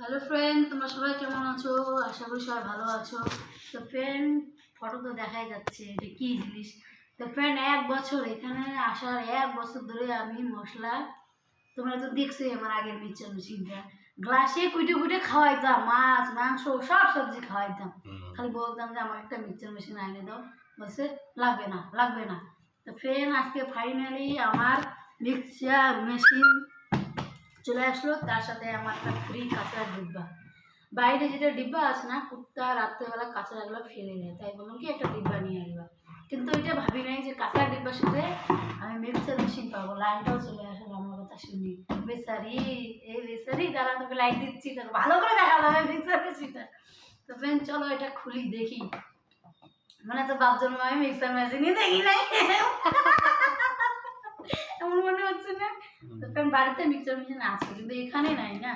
Hello friend, তোমরা সবাই কেমন আছো? আশা করি সবাই ভালো আছো। তো ফ্রেন্ড, ফটো তো দেখাই যাচ্ছে এটা কী জিনিস। তো ফ্রেন্ড, 1 বছর এখানে আসার 1 বছর ধরে আমি মশলা, তোমরা তো দেখছোই আমার আগের মিক্সচার মেশিনটা, গ্লাসে কুইটে কুইটে খাওয়াইতাম, মাছ মাংস সব সবজি খাওয়াইতাম। খালি বলতাম যে আমার একটা মিক্সচার মেশিন আইনে দাও, বলছে লাগবে না লাগবে না। তো ফ্রেন্ড, আজকে ফাইনালি আমার মিক্সচার মেশিন চলে আসলো, তার সাথে আমার একটা ফ্রি কাঁচড়ার ডিব্বা। বাইরে যেটা ডিব্বা আছে না, কুত্তা রাত্রেবেলা কাঁচড়াগুলো ফেলে দেয়, তাই বললাম কি একটা ডিব্বা নিয়ে আসবা। কিন্তু ওইটা ভাবি নাই যে কাঁচড়ার ডিব্বার সাথে আমি মিক্সার মেশিন পাবো। লাইনটাও চলে আসলো আমার কথা শুনি। বেচারি, এই বেচারি দ্বারা তোকে লাইট দিচ্ছি, ভালো করে দেখা যাবে মিক্সার মেশিনটা। তো ফ্রেন্ড, চলো এটা খুলি দেখি। মানে তো বাপ জন্ম আমি মিক্সার মেশিনই দেখি নাই, এমন মনে হচ্ছে না? তো ফ্রেন্ড, বাড়িতে মিক্সচার মেশিন আছে কিন্তু এখানে নাই না।